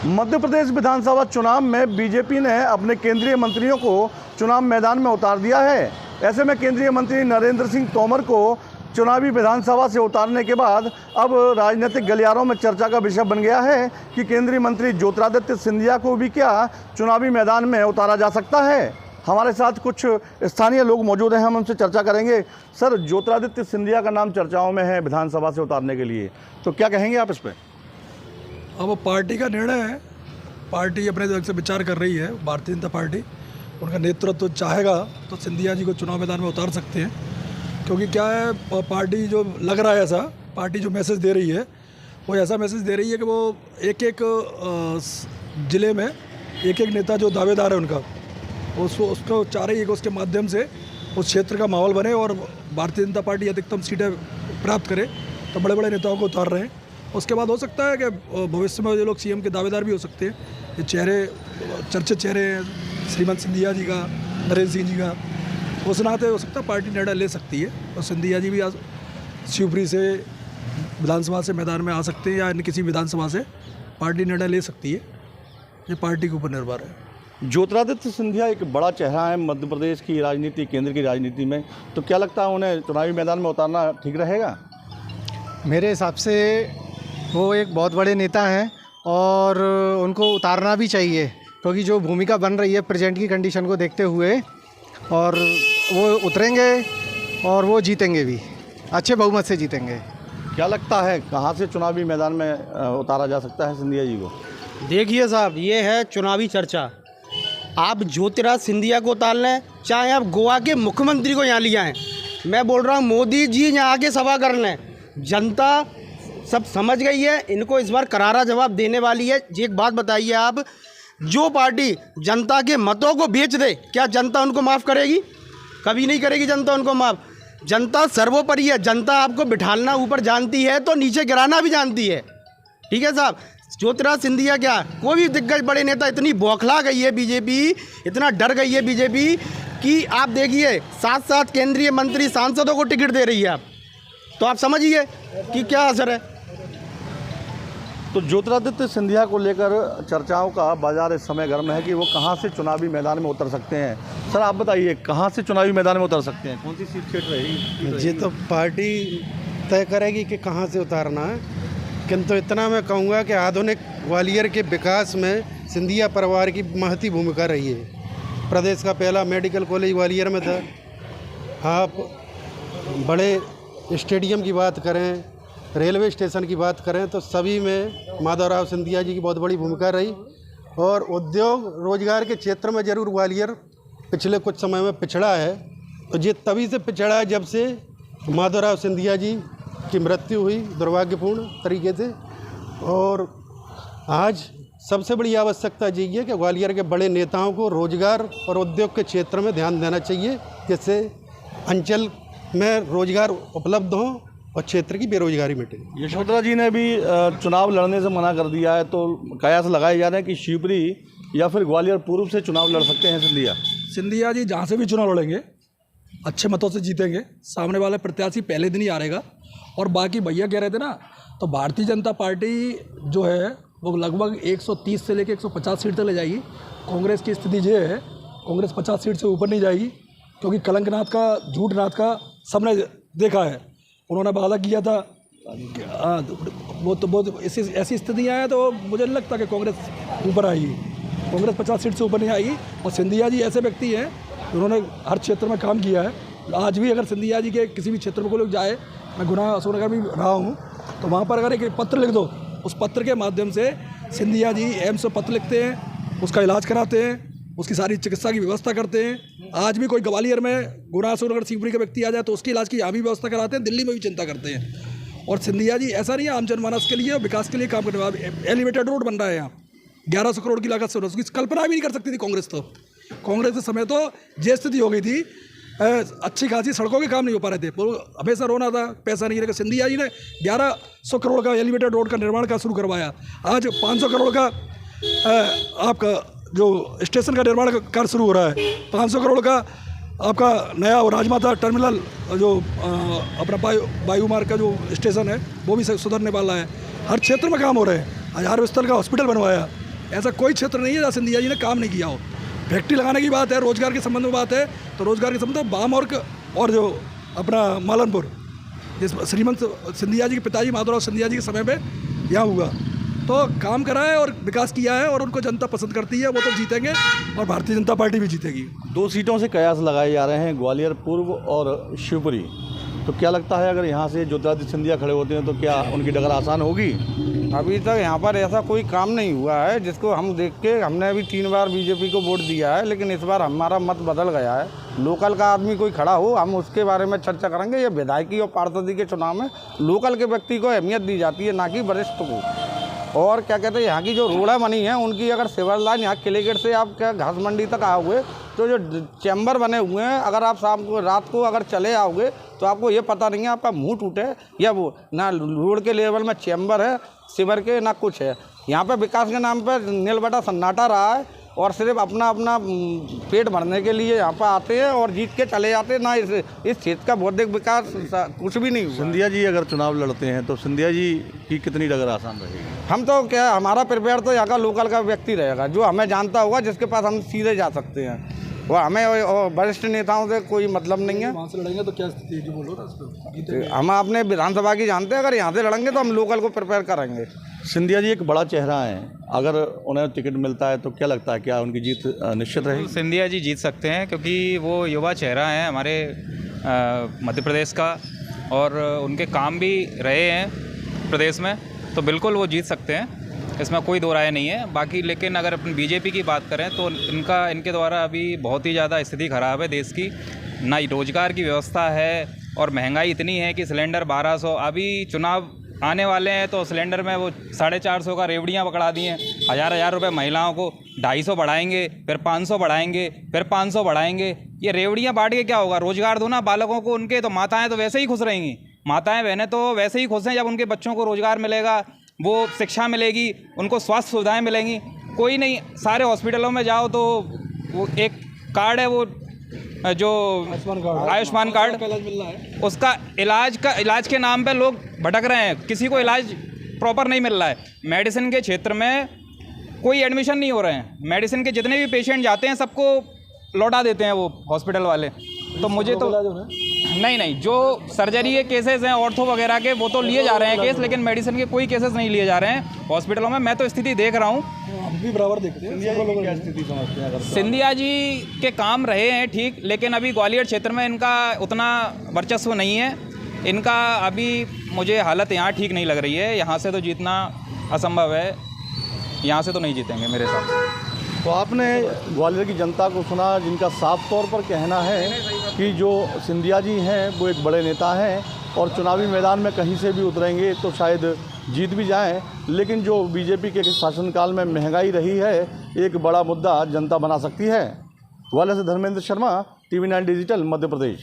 मध्य प्रदेश विधानसभा चुनाव में बीजेपी ने अपने केंद्रीय मंत्रियों को चुनाव मैदान में उतार दिया है। ऐसे में केंद्रीय मंत्री नरेंद्र सिंह तोमर को चुनावी विधानसभा से उतारने के बाद अब राजनीतिक गलियारों में चर्चा का विषय बन गया है कि केंद्रीय मंत्री ज्योतिरादित्य सिंधिया को भी क्या चुनावी मैदान में उतारा जा सकता है। हमारे साथ कुछ स्थानीय लोग मौजूद हैं, हम उनसे चर्चा करेंगे। सर, ज्योतिरादित्य सिंधिया का नाम चर्चाओं में है विधानसभा से उतारने के लिए, तो क्या कहेंगे आप इस पर? अब वो पार्टी का निर्णय है, पार्टी अपने तरफ से विचार कर रही है। भारतीय जनता पार्टी उनका नेतृत्व चाहेगा तो सिंधिया जी को चुनाव मैदान में उतार सकते हैं, क्योंकि क्या है, पार्टी जो लग रहा है ऐसा, पार्टी जो मैसेज दे रही है वो ऐसा मैसेज दे रही है कि वो एक एक ज़िले में एक एक नेता जो दावेदार है उनका उसको चाह रही है कि उसके माध्यम से उस क्षेत्र का माहौल बने और भारतीय जनता पार्टी अधिकतम सीटें प्राप्त करे। तो बड़े बड़े नेताओं को उतार रहे हैं। उसके बाद हो सकता है कि भविष्य में ये लोग सीएम के दावेदार भी हो सकते हैं। ये चेहरे, चर्चित चेहरे हैं, श्रीमंत सिंधिया जी का, नरेंद्र सिंह जी का, उस नाते हो सकता है पार्टी निर्णय ले सकती है और सिंधिया जी भी आज शिवपुरी से विधानसभा से मैदान में आ सकते हैं या अन्य किसी विधानसभा से पार्टी निर्णय ले सकती है। ये पार्टी के ऊपर निर्भर है। ज्योतिरादित्य सिंधिया एक बड़ा चेहरा है मध्य प्रदेश की राजनीति, केंद्र की राजनीति में, तो क्या लगता है उन्हें चुनावी मैदान में उतारना ठीक रहेगा? मेरे हिसाब से वो एक बहुत बड़े नेता हैं और उनको उतारना भी चाहिए, क्योंकि जो भूमिका बन रही है प्रेजेंट की कंडीशन को देखते हुए, और वो उतरेंगे और वो जीतेंगे भी, अच्छे बहुमत से जीतेंगे। क्या लगता है कहाँ से चुनावी मैदान में उतारा जा सकता है सिंधिया जी को? देखिए साहब, ये है चुनावी चर्चा। आप ज्योतिरादित्य सिंधिया को उतार लें, चाहे आप गोवा के मुख्यमंत्री को यहाँ ले आएँ, मैं बोल रहा हूँ मोदी जी यहाँ आके सभा कर लें। जनता सब समझ गई है, इनको इस बार करारा जवाब देने वाली है। एक बात बताइए आप, जो पार्टी जनता के मतों को बेच दे, क्या जनता उनको माफ़ करेगी? कभी नहीं करेगी जनता उनको माफ़। जनता सर्वोपरि है। जनता आपको बिठालना ऊपर जानती है तो नीचे गिराना भी जानती है। ठीक है साहब, ज्योतिरादित्य सिंधिया क्या, कोई भी दिग्गज बड़े नेता, इतनी बौखला गई है बीजेपी, इतना डर गई है बीजेपी कि आप देखिए 7-7 केंद्रीय मंत्री सांसदों को टिकट दे रही है। आप तो आप समझिए कि क्या असर है। तो ज्योतिरादित्य सिंधिया को लेकर चर्चाओं का बाजार इस समय गर्म है कि वो कहाँ से चुनावी मैदान में उतर सकते हैं। सर, आप बताइए कहाँ से चुनावी मैदान में उतर सकते हैं, कौन सी सीट रहेगी? ये तो पार्टी तय करेगी कि कहाँ से उतारना है, किंतु इतना मैं कहूँगा कि आधुनिक ग्वालियर के विकास में सिंधिया परिवार की महती भूमिका रही है। प्रदेश का पहला मेडिकल कॉलेज ग्वालियर में था। आप बड़े स्टेडियम की बात करें, रेलवे स्टेशन की बात करें, तो सभी में माधवराव सिंधिया जी की बहुत बड़ी भूमिका रही। और उद्योग रोजगार के क्षेत्र में ज़रूर ग्वालियर पिछले कुछ समय में पिछड़ा है, तो ये तभी से पिछड़ा है जब से माधवराव सिंधिया जी की मृत्यु हुई दुर्भाग्यपूर्ण तरीके से। और आज सबसे बड़ी आवश्यकता यही है कि ग्वालियर के बड़े नेताओं को रोजगार और उद्योग के क्षेत्र में ध्यान देना चाहिए, जिससे अंचल में रोजगार उपलब्ध हो और क्षेत्र की बेरोजगारी मिटे। यशोधरा जी ने भी चुनाव लड़ने से मना कर दिया है, तो कयास लगाए जा रहे हैं कि शिवपुरी या फिर ग्वालियर पूर्व से चुनाव लड़ सकते हैं सिंधिया। सिंधिया जी जहाँ से भी चुनाव लड़ेंगे अच्छे मतों से जीतेंगे, सामने वाले प्रत्याशी पहले दिन ही हारेगा। और बाकी भैया कह रहे थे ना, तो भारतीय जनता पार्टी जो है वो लगभग 130 से लेकर 150 सीट तक ले जाएगी। कांग्रेस की स्थिति ये है, कांग्रेस 50 सीट से ऊपर नहीं जाएगी, क्योंकि कलंकनाथ का, झूठनाथ का सबने देखा है। उन्होंने वादा किया था, वो तो बहुत ऐसी स्थितियाँ हैं, तो मुझे नहीं लगता कि कांग्रेस ऊपर आएगी। कांग्रेस 50 सीट से ऊपर नहीं आएगी। और सिंधिया जी ऐसे व्यक्ति हैं, उन्होंने हर क्षेत्र में काम किया है। आज भी अगर सिंधिया जी के किसी भी क्षेत्र में कोई लोग जाए, मैं गुना अशोकनगर भी रहा हूँ, तो वहाँ पर अगर एक पत्र लिख दो, उस पत्र के माध्यम से सिंधिया जी एम्स में पत्र लिखते हैं, उसका इलाज कराते हैं, उसकी सारी चिकित्सा की व्यवस्था करते हैं। आज भी कोई ग्वालियर में गुना अशोकनगर शिवपुरी का व्यक्ति आ जाए तो उसकी इलाज की यहाँ भी व्यवस्था कराते हैं, दिल्ली में भी चिंता करते हैं। और सिंधिया जी ऐसा नहीं है, आम जनमानस के लिए और विकास के लिए काम करने वाले। एलिवेटेड रोड बन रहा है यहाँ 1100 करोड़ की लागत से, उसकी कल्पना भी नहीं कर सकती थी कांग्रेस। तो कांग्रेस के समय तो ये स्थिति हो गई थी, अच्छी खासी सड़कों के काम नहीं हो पा रहे थे, हमेशा रोना था, पैसा नहीं। लेकिन सिंधिया जी ने 1100 करोड़ का एलिवेटेड रोड का निर्माण का शुरू करवाया। आज 500 करोड़ का आपका जो स्टेशन का निर्माण का कार्य शुरू हो रहा है। 500 करोड़ का आपका नया राजमाता टर्मिनल जो अपना वायु मार्ग का जो स्टेशन है वो भी सुधरने वाला है। हर क्षेत्र में काम हो रहे हैं। 1000 बिस्तर का हॉस्पिटल बनवाया, ऐसा कोई क्षेत्र नहीं है जहाँ सिंधिया जी ने काम नहीं किया हो। फैक्ट्री लगाने की बात है, रोजगार के संबंध में बात है, तो रोजगार के संबंध में बाम और जो अपना मालनपुर, जिस श्रीमंत सिंधिया जी के पिताजी माधवराव सिंधिया जी के समय में यहाँ हुआ, तो काम करा है और विकास किया है और उनको जनता पसंद करती है, वो तो जीतेंगे और भारतीय जनता पार्टी भी जीतेगी। 2 सीटों से कयास लगाए जा रहे हैं, ग्वालियर पूर्व और शिवपुरी। तो क्या लगता है अगर यहाँ से ज्योतिरादित्य सिंधिया खड़े होते हैं तो क्या उनकी डगर आसान होगी? अभी तक यहाँ पर ऐसा कोई काम नहीं हुआ है जिसको हम देख के, हमने अभी 3 बार बीजेपी को वोट दिया है, लेकिन इस बार हमारा मत बदल गया है। लोकल का आदमी कोई खड़ा हो, हम उसके बारे में चर्चा करेंगे। ये विधायकी और पार्षदी के चुनाव में लोकल के व्यक्ति को अहमियत दी जाती है, ना कि वरिष्ठ को। और क्या कहते हैं, यहाँ की जो रोड़ा बनी है उनकी, अगर सिविल लाइन यहाँ किले गेट से आप क्या घास मंडी तक आओगे तो जो चैम्बर बने हुए हैं, अगर आप शाम को रात को अगर चले आओगे तो आपको ये पता नहीं है आपका मुंह टूटे या वो ना रोड के लेवल में चैम्बर है सिवर के, ना कुछ है। यहाँ पे विकास के नाम पे नीलबटा सन्नाटा रहा है और सिर्फ अपना पेट भरने के लिए यहाँ पर आते हैं और जीत के चले जाते हैं। ना इस क्षेत्र का बौद्धिक विकास कुछ भी नहीं हुआ। सिंधिया जी अगर चुनाव लड़ते हैं तो सिंधिया जी की कितनी डगर आसान रहेगी? हम तो क्या, हमारा प्रिपेयर तो यहाँ का लोकल का व्यक्ति रहेगा जो हमें जानता होगा, जिसके पास हम सीधे जा सकते हैं। वो हमें वरिष्ठ नेताओं से कोई मतलब नहीं है। वहाँ से लड़ेंगे तो क्या स्थिति है, बोलो ना। हम अपने विधानसभा की जानते हैं, अगर यहाँ से लड़ेंगे तो हम लोकल को प्रिपेयर करेंगे। सिंधिया जी एक बड़ा चेहरा है, अगर उन्हें टिकट मिलता है तो क्या लगता है क्या उनकी जीत निश्चित रहेगी? सिंधिया जी जीत सकते हैं क्योंकि वो युवा चेहरा है हमारे मध्य प्रदेश का और उनके काम भी रहे हैं प्रदेश में, तो बिल्कुल वो जीत सकते हैं, इसमें कोई दो राय नहीं है। बाकी लेकिन अगर अपन बीजेपी की बात करें तो इनके द्वारा अभी बहुत ही ज़्यादा स्थिति ख़राब है देश की, ना रोज़गार की व्यवस्था है और महंगाई इतनी है कि सिलेंडर 1200, अभी चुनाव आने वाले हैं तो सिलेंडर में वो 450 का रेवड़ियाँ पकड़ा दी हैं। 1000 रुपये महिलाओं को 250 बढ़ाएंगे, फिर 500 बढ़ाएंगे, फिर 500 बढ़ाएंगे। ये रेवड़ियाँ बांट के क्या होगा? रोज़गार दो ना बालकों को उनके, तो माताएँ तो वैसे ही खुश रहेंगी, माताएँ बहनें तो वैसे ही खुश हैं जब उनके बच्चों को रोज़गार मिलेगा, वो शिक्षा मिलेगी, उनको स्वास्थ्य सुविधाएं मिलेंगी। कोई नहीं, सारे हॉस्पिटलों में जाओ तो वो एक कार्ड है, वो जो आयुष्मान कार्ड मिल रहा है, उसका इलाज के नाम पे लोग भटक रहे हैं, किसी को इलाज प्रॉपर नहीं मिल रहा है। मेडिसिन के क्षेत्र में कोई एडमिशन नहीं हो रहे हैं, मेडिसिन के जितने भी पेशेंट जाते हैं सबको लौटा देते हैं वो हॉस्पिटल वाले। तो मुझे तो नहीं, जो सर्जरी के केसेस हैं ऑर्थो वगैरह के, वो तो लिए जा रहे हैं केस, लेकिन मेडिसिन के कोई केसेस नहीं लिए जा रहे हैं हॉस्पिटलों में। मैं तो स्थिति देख रहा हूँ, हम भी बराबर देखते हैं। क्या स्थिति समझते हैं? अगर सिंधिया जी के काम रहे हैं ठीक, लेकिन अभी ग्वालियर क्षेत्र में इनका उतना वर्चस्व नहीं है। इनका अभी मुझे हालत यहाँ ठीक नहीं लग रही है, यहाँ से तो जीतना असंभव है, यहाँ से तो नहीं जीतेंगे मेरे हिसाब से। तो आपने ग्वालियर की जनता को सुना, जिनका साफ तौर पर कहना है कि जो सिंधिया जी हैं वो एक बड़े नेता हैं और चुनावी मैदान में कहीं से भी उतरेंगे तो शायद जीत भी जाएं, लेकिन जो बीजेपी के शासनकाल में महंगाई रही है एक बड़ा मुद्दा जनता बना सकती है। ग्वालियर से धर्मेंद्र शर्मा, TV9 डिजिटल, मध्य प्रदेश।